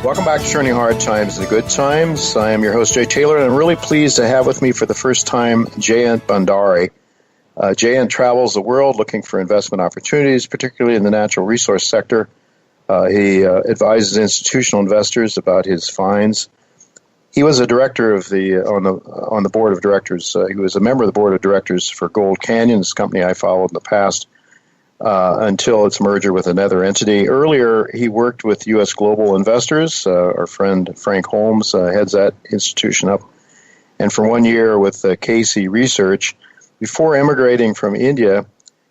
Welcome back to Turning Hard Times into Good Times. I am your host, Jay Taylor, and I'm really pleased to have with me for the first time Jayant Bhandari. Jayant travels the world looking for investment opportunities, particularly in the natural resource sector. He advises institutional investors about his finds. He was a director of on the board of directors. He was a member of the board of directors for Gold Canyon, this company I followed in the past, until its merger with another entity. Earlier, he worked with U.S. Global Investors. Our friend Frank Holmes heads that institution up. And for 1 year with KC Research. Before immigrating from India,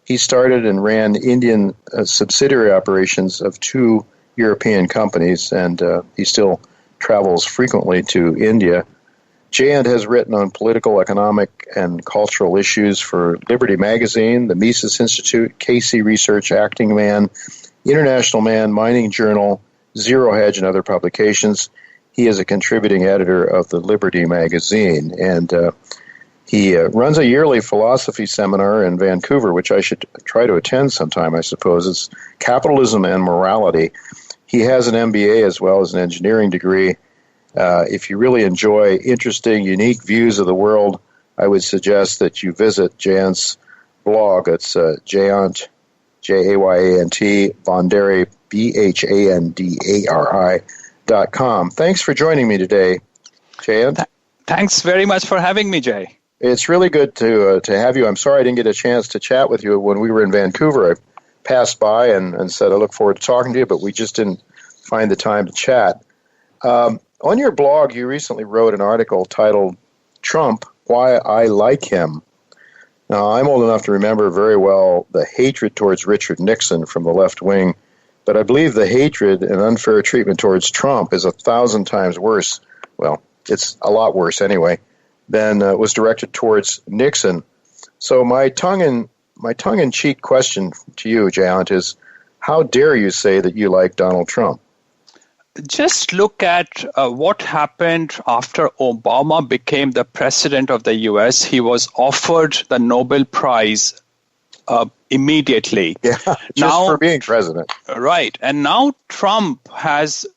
he started and ran Indian subsidiary operations of 2 European companies, and he still travels frequently to India. Jayant has written on political, economic, and cultural issues for Liberty Magazine, the Mises Institute, KC Research, Acting Man, International Man, Mining Journal, Zero Hedge, and other publications. He is a contributing editor of the Liberty Magazine, and he runs a yearly philosophy seminar in Vancouver, which I should try to attend sometime, I suppose. It's Capitalism and Morality. He has an MBA as well as an engineering degree. If you really enjoy interesting, unique views of the world, I would suggest that you visit Jayant's blog. It's Jayant, Jayant, Bhandari, BHANDARI.com. Thanks for joining me today, Jayant. Thanks very much for having me, Jay. It's really good to have you. I'm sorry I didn't get a chance to chat with you when we were in Vancouver. I passed by and said I look forward to talking to you, but we just didn't find the time to chat. On your blog, you recently wrote an article titled, Trump, Why I Like Him. Now, I'm old enough to remember very well the hatred towards Richard Nixon from the left wing, but I believe the hatred and unfair treatment towards Trump is 1,000 times worse. Well, it's a lot worse anyway, than was directed towards Nixon. So my tongue-in-cheek question to you, Jayant, is how dare you say that you like Donald Trump? Just look at what happened after Obama became the president of the U.S. He was offered the Nobel Prize immediately. Yeah, for being president. Right. And now Trump has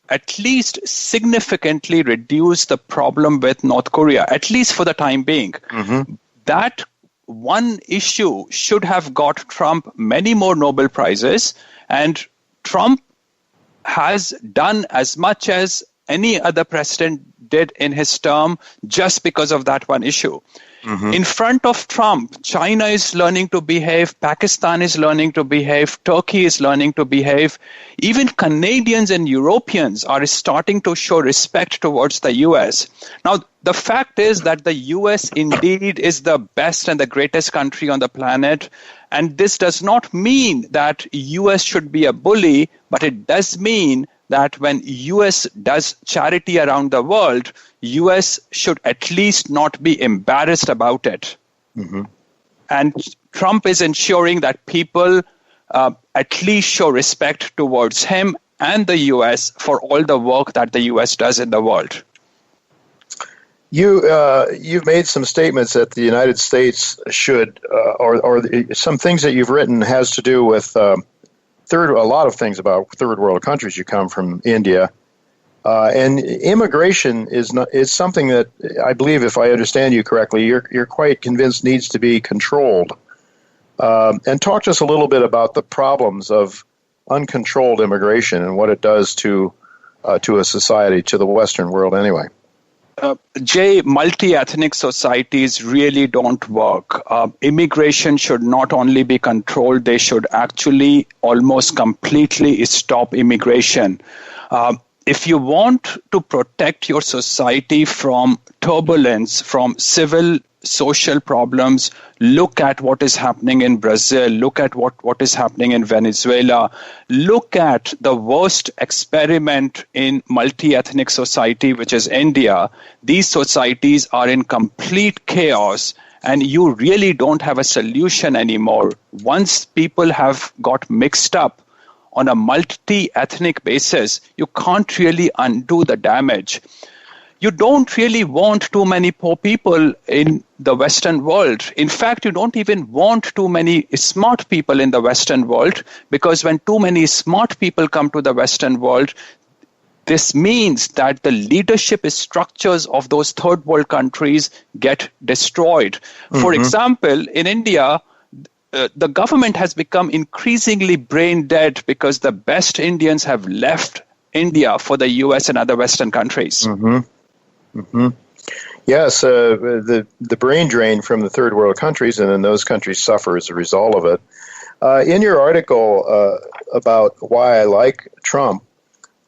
at least significantly reduced the problem with North Korea, at least for the time being. Mm-hmm. That one issue should have got Trump many more Nobel Prizes, and Trump has done as much as any other president did in his term just because of that one issue. Mm-hmm. In front of Trump, China is learning to behave, Pakistan is learning to behave, Turkey is learning to behave. Even Canadians and Europeans are starting to show respect towards the US. Now, the fact is that the US indeed is the best and the greatest country on the planet. And this does not mean that US should be a bully, but it does mean that when US does charity around the world, US should at least not be embarrassed about it. Mm-hmm. And Trump is ensuring that people at least show respect towards him and the US for all the work that the US does in the world. You've made some statements that the United States should, or some things that you've written has to do with a lot of things about third world countries. You come from India, and immigration is something that I believe, if I understand you correctly, you're quite convinced needs to be controlled. And talk to us a little bit about the problems of uncontrolled immigration and what it does to a society, to the Western world anyway. Jay, multi-ethnic societies really don't work. Immigration should not only be controlled, they should actually almost completely stop immigration. If you want to protect your society from turbulence, from civil social problems, look at what is happening in Brazil, look at what is happening in Venezuela, look at the worst experiment in multi-ethnic society, which is India. These societies are in complete chaos, and you really don't have a solution anymore. Once people have got mixed up on a multi-ethnic basis, you can't really undo the damage. You don't really want too many poor people in the Western world. In fact, you don't even want too many smart people in the Western world, because when too many smart people come to the Western world, this means that the leadership structures of those third world countries get destroyed. For example, in India, the government has become increasingly brain dead because the best Indians have left India for the US and other Western countries. Yes, the brain drain from the third world countries, and then those countries suffer as a result of it. In your article about why I like Trump,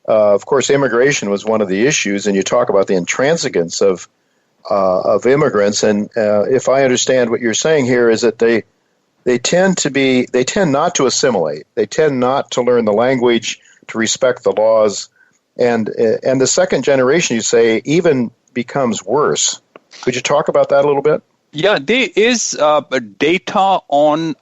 of course, immigration was one of the issues, and you talk about the intransigence of immigrants. And if I understand what you're saying here, is that they tend not to assimilate. They tend not to learn the language, to respect the laws, and the second generation, you say, even becomes worse. Could you talk about that a little bit? Yeah, there is data on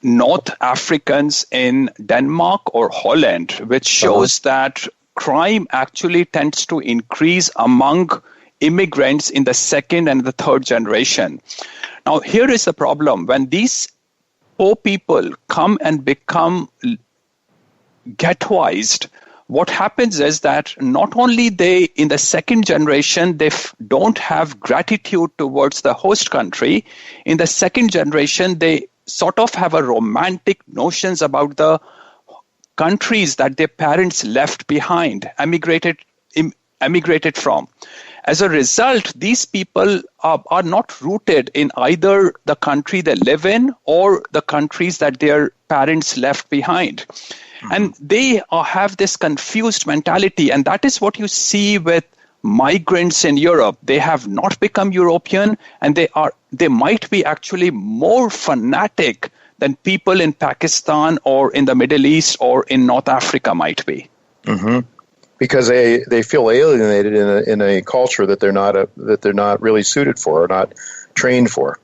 North Africans in Denmark or Holland, which shows that crime actually tends to increase among immigrants in the second and the third generation. Now, here is the problem. When these poor people come and become ghettoized, what happens is that not only they, in the second generation, they don't have gratitude towards the host country. In the second generation, they sort of have a romantic notions about the countries that their parents left behind, emigrated from. As a result, these people are not rooted in either the country they live in or the countries that their parents left behind. And they have this confused mentality, and that is what you see with migrants in Europe. They have not become European, and they might be actually more fanatic than people in Pakistan or in the Middle East or in North Africa might be. Because they feel alienated in a culture that they're not really suited for or not trained for.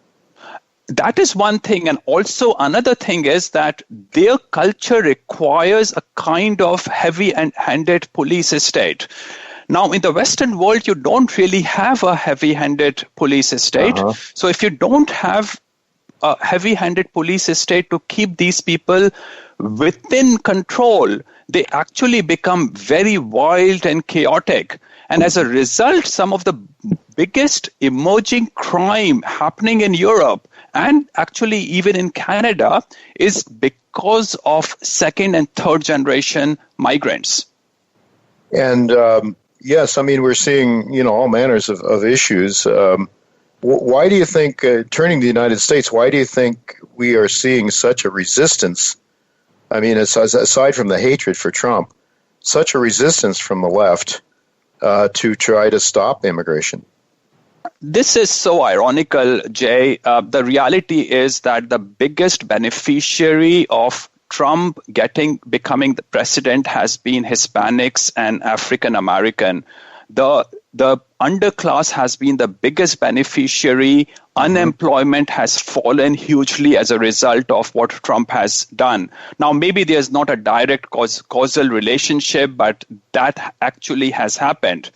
That is one thing. And also another thing is that their culture requires a kind of heavy-handed police state. Now, in the Western world, you don't really have a heavy-handed police state. So if you don't have a heavy-handed police state to keep these people within control, they actually become very wild and chaotic. And as a result, some of the biggest emerging crime happening in Europe and actually even in Canada is because of second and third generation migrants. And yes, I mean, we're seeing, all manners of issues. Why do you think, turning to the United States, why do you think we are seeing such a resistance? I mean, aside from the hatred for Trump, such a resistance from the left to try to stop immigration? This is so ironical, Jay. The reality is that the biggest beneficiary of Trump becoming the president has been Hispanics and African American. The underclass has been the biggest beneficiary. Unemployment has fallen hugely as a result of what Trump has done. Now, maybe there's not a direct causal relationship, but that actually has happened.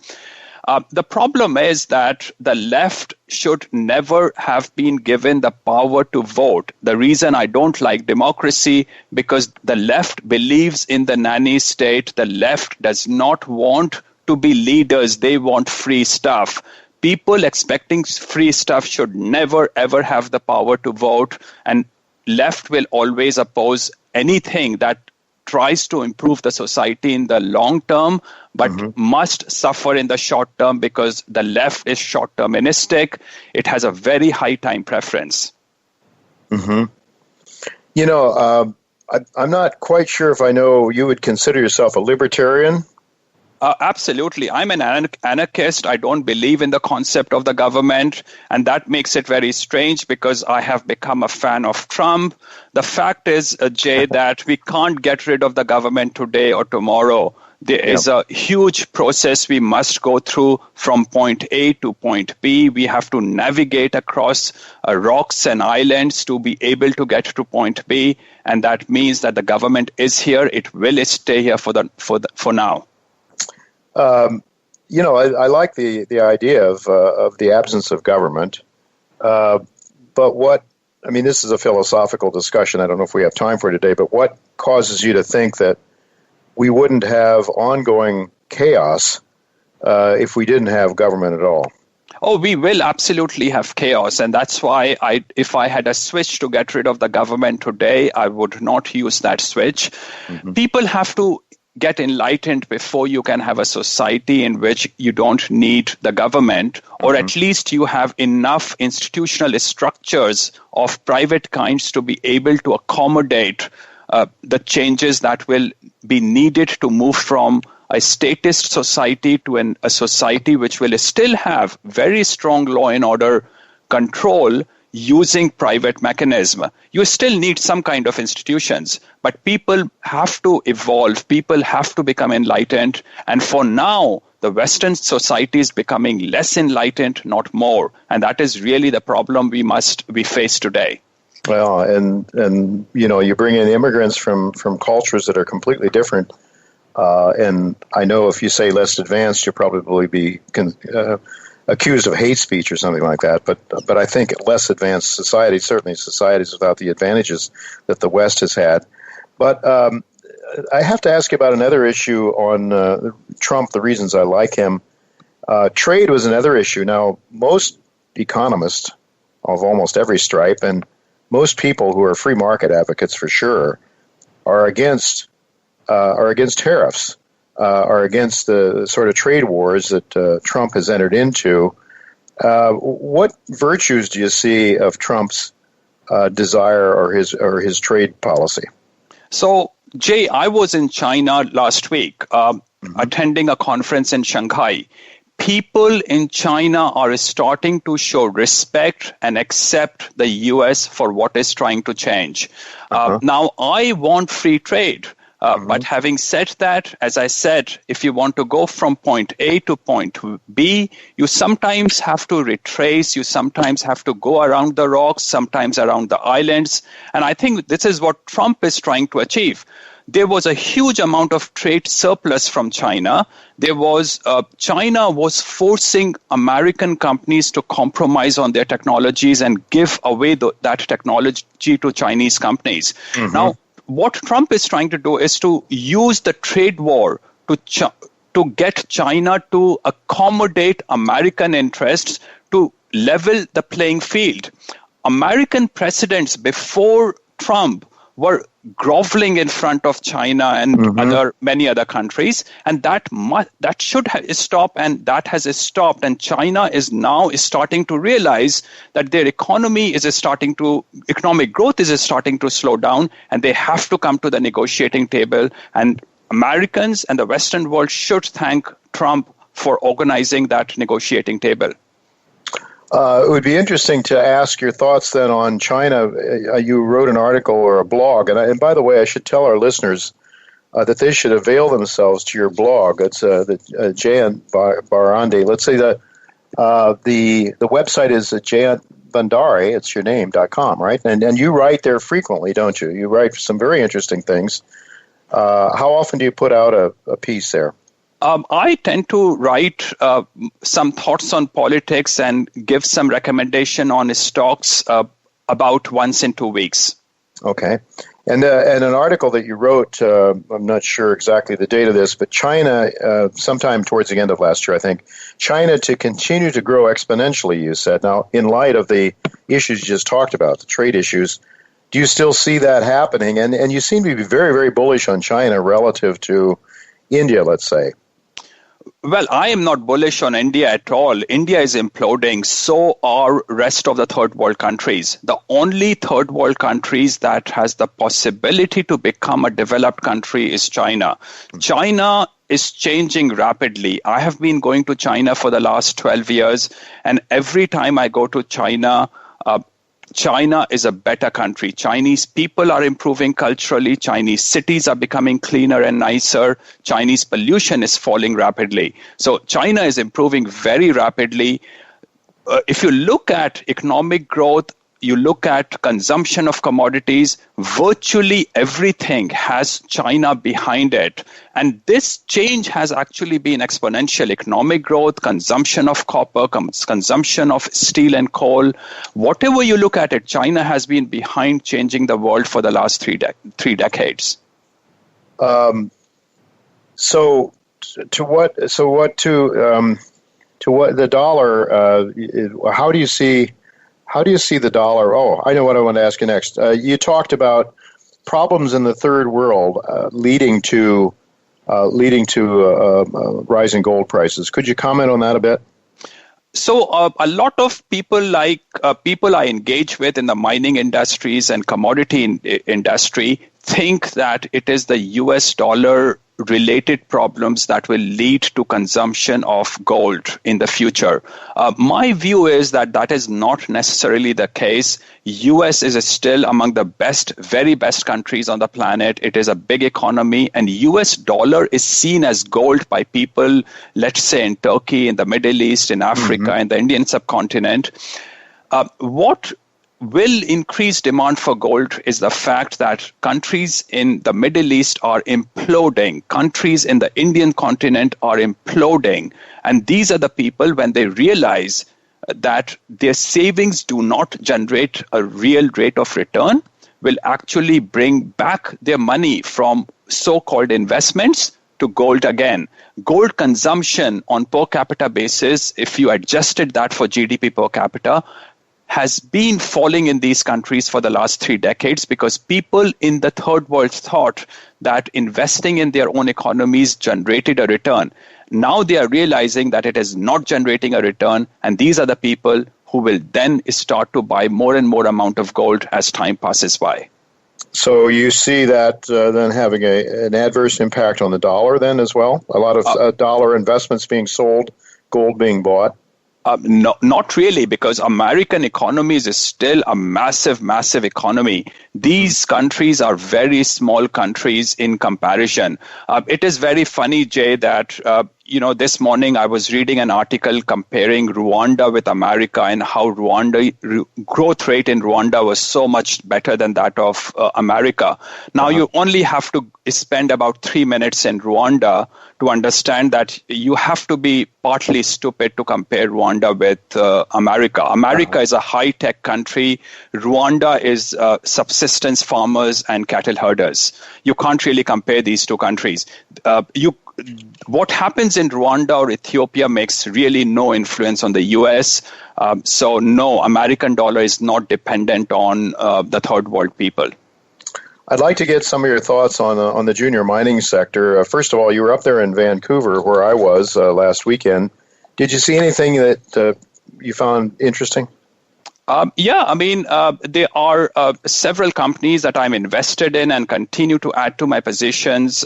The problem is that the left should never have been given the power to vote. The reason I don't like democracy, because the left believes in the nanny state. The left does not want to be leaders. They want free stuff. People expecting free stuff should never, ever have the power to vote. And left will always oppose anything that tries to improve the society in the long term, but must suffer in the short term because the left is short-termistic. It has a very high time preference. I'm not quite sure if I know you would consider yourself a libertarian. Absolutely. I'm an anarchist. I don't believe in the concept of the government, and that makes it very strange because I have become a fan of Trump. The fact is, Jay, that we can't get rid of the government today or tomorrow. There is a huge process we must go through from point A to point B. We have to navigate across rocks and islands to be able to get to point B, and that means that the government is here. It will stay here for now. I like the idea of the absence of government, but this is a philosophical discussion. I don't know if we have time for it today, but what causes you to think that we wouldn't have ongoing chaos if we didn't have government at all. Oh, we will absolutely have chaos. And that's why if I had a switch to get rid of the government today, I would not use that switch. Mm-hmm. People have to get enlightened before you can have a society in which you don't need the government, or at least you have enough institutional structures of private kinds to be able to accommodate the changes that will be needed to move from a statist society to a society which will still have very strong law and order control using private mechanism. You still need some kind of institutions, but people have to evolve. People have to become enlightened. And for now, the Western society is becoming less enlightened, not more. And that is really the problem we face today. Well, and you bring in immigrants from cultures that are completely different. And I know if you say less advanced, you'll probably be accused of hate speech or something like that. But I think less advanced societies, certainly societies without the advantages that the West has had. But I have to ask you about another issue on Trump, the reasons I like him. Trade was another issue. Now, most economists of almost every stripe and most people who are free market advocates for sure are against tariffs, are against the sort of trade wars that Trump has entered into. What virtues do you see of Trump's desire or his trade policy? So, Jay, I was in China last week attending a conference in Shanghai. People in China are starting to show respect and accept the U.S. for what is trying to change. Now, I want free trade. But having said that, as I said, if you want to go from point A to point B, you sometimes have to retrace, you sometimes have to go around the rocks, sometimes around the islands. And I think this is what Trump is trying to achieve. There was a huge amount of trade surplus from China. China was forcing American companies to compromise on their technologies and give away that technology to Chinese companies. Now, what Trump is trying to do is to use the trade war to get China to accommodate American interests to level the playing field. American presidents before Trump were groveling in front of China and many other countries, and that should have stopped, and that has stopped. And China is now starting to realize that their economic growth is starting to slow down, and they have to come to the negotiating table. And Americans and the Western world should thank Trump for organizing that negotiating table. It would be interesting to ask your thoughts then on China. You wrote an article or a blog, and by the way, I should tell our listeners that they should avail themselves to your blog. It's Jayant Bhandari. Let's say that the website is Jayant Bhandari. It's your name.com, right? And you write there frequently, don't you? You write some very interesting things. How often do you put out a piece there? I tend to write some thoughts on politics and give some recommendation on stocks about once in 2 weeks. Okay. And an article that you wrote, I'm not sure exactly the date of this, but China, sometime towards the end of last year, I think, China to continue to grow exponentially, you said. Now, in light of the issues you just talked about, the trade issues, do you still see that happening? And you seem to be very, very bullish on China relative to India, let's say. Well, I am not bullish on India at all. India is imploding. So are rest of the third world countries. The only third world countries that has the possibility to become a developed country is China. China is changing rapidly. I have been going to China for the last 12 years, and every time I go to China, China is a better country. Chinese people are improving culturally. Chinese cities are becoming cleaner and nicer. Chinese pollution is falling rapidly. So China is improving very rapidly. If you look at economic growth, you look at consumption of commodities, virtually everything has China behind it. And this change has actually been exponential. Economic growth, consumption of copper, consumption of steel and coal. Whatever you look at it, China has been behind changing the world for the last three decades. So to what the dollar? How do you see the dollar? Oh, I know what I want to ask you next. You talked about problems in the third world leading to rising gold prices. Could you comment on that a bit? So a lot of people people I engage with in the mining industries and commodity industry think that it is the US dollar related problems that will lead to consumption of gold in the future. My view is that is not necessarily the case. US is still among the very best countries on the planet. It is a big economy, and US dollar is seen as gold by people, let's say in Turkey, in the Middle East, in Africa, in the Indian subcontinent. What will increase demand for gold is the fact that countries in the Middle East are imploding. Countries in the Indian continent are imploding. And these are the people, when they realize that their savings do not generate a real rate of return, will actually bring back their money from so-called investments to gold again. Gold consumption on per capita basis, if you adjusted that for GDP per capita, has been falling in these countries for the last 3 decades because people in the third world thought that investing in their own economies generated a return. Now they are realizing that it is not generating a return, and these are the people who will then start to buy more and more amount of gold as time passes by. So you see that then having an adverse impact on the dollar then as well? A lot of dollar investments being sold, gold being bought? No, not really, because American economies is still a massive, massive economy. These countries are very small countries in comparison. It is very funny, Jay, that this morning I was reading an article comparing Rwanda with America and how growth rate in Rwanda was so much better than that of America. Now you only have to spend about 3 minutes in Rwanda to understand that you have to be partly stupid to compare Rwanda with America. America is a high-tech country. Rwanda is subsistence farmers and cattle herders. You can't really compare these two countries. What happens in Rwanda or Ethiopia makes really no influence on the U.S. So no, American dollar is not dependent on the third world people. I'd like to get some of your thoughts on the junior mining sector. First of all, you were up there in Vancouver, where I was last weekend. Did you see anything that you found interesting? There are several companies that I'm invested in and continue to add to my positions.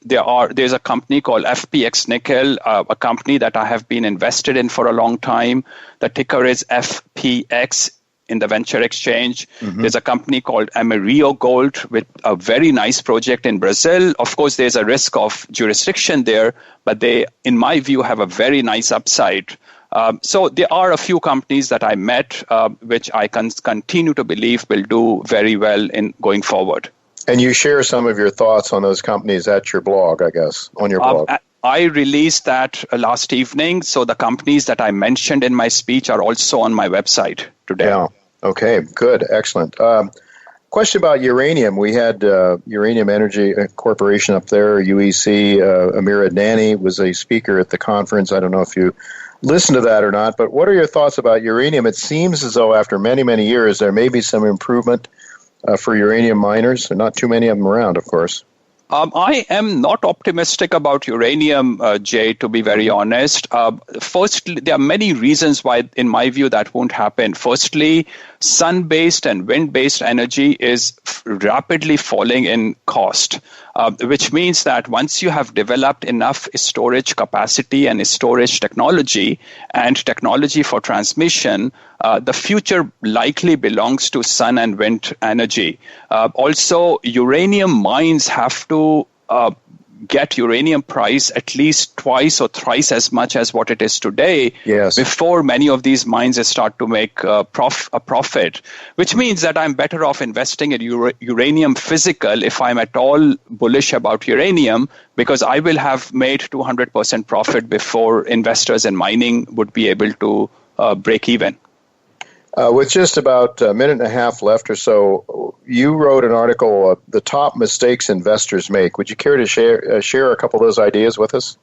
There's a company called FPX Nickel, a company that I have been invested in for a long time. The ticker is FPX in the venture exchange. There's a company called Amarillo Gold with a very nice project in Brazil. Of course, there's a risk of jurisdiction there, but they, in my view, have a very nice upside. So there are a few companies that I met, which I can continue to believe will do very well in going forward. And you share some of your thoughts on those companies at your blog, I guess, on your blog. I released that last evening, so the companies that I mentioned in my speech are also on my website today. Yeah. Okay, good, excellent. Question about uranium. We had Uranium Energy Corporation up there, UEC. Amir Adnani was a speaker at the conference. I don't know if you listened to that or not, but what are your thoughts about uranium? It seems as though after many, many years, there may be some improvement for uranium miners. There are not too many of them around, of course. I am not optimistic about uranium, Jay, to be very honest. Firstly, there are many reasons why, in my view, that won't happen. Firstly, sun-based and wind-based energy is rapidly falling in cost, which means that once you have developed enough storage capacity and storage technology and technology for transmission, the future likely belongs to sun and wind energy. Also, uranium mines have to get uranium price at least twice or thrice as much as what it is today before many of these mines start to make a profit, which means that I'm better off investing in uranium physical if I'm at all bullish about uranium, because I will have made 200% profit before investors in mining would be able to break even. With just about a minute and a half left or so, you wrote an article, The Top Mistakes Investors Make. Would you care to share a couple of those ideas with us?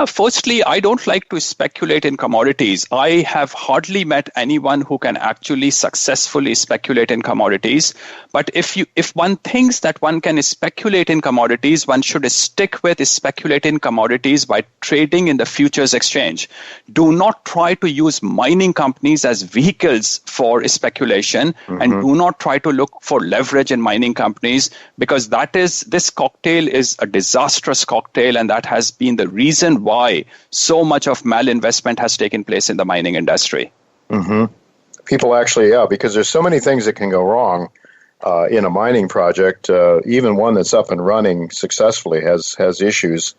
Firstly, I don't like to speculate in commodities. I have hardly met anyone who can actually successfully speculate in commodities. But if one thinks that one can speculate in commodities, one should stick with speculate in commodities by trading in the futures exchange. Do not try to use mining companies as vehicles for speculation, and do not try to look for leverage in mining companies, because this cocktail is a disastrous cocktail, and that has been the reason why so much of malinvestment has taken place in the mining industry. People actually, because there's so many things that can go wrong in a mining project. Even one that's up and running successfully has issues.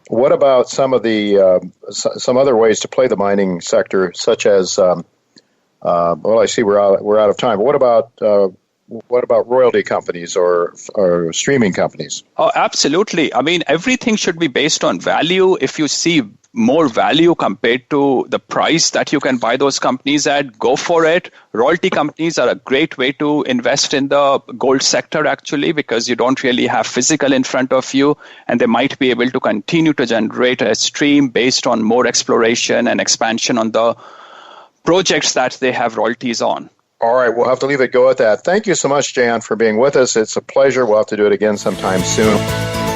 What about some of the some other ways to play the mining sector, such as I see we're out of time. But what about royalty companies or streaming companies? Oh, absolutely. I mean, everything should be based on value. If you see more value compared to the price that you can buy those companies at, go for it. Royalty companies are a great way to invest in the gold sector, actually, because you don't really have physical in front of you, and they might be able to continue to generate a stream based on more exploration and expansion on the projects that they have royalties on. All right, we'll have to leave it go at that. Thank you so much, Jayant, for being with us. It's a pleasure. We'll have to do it again sometime soon.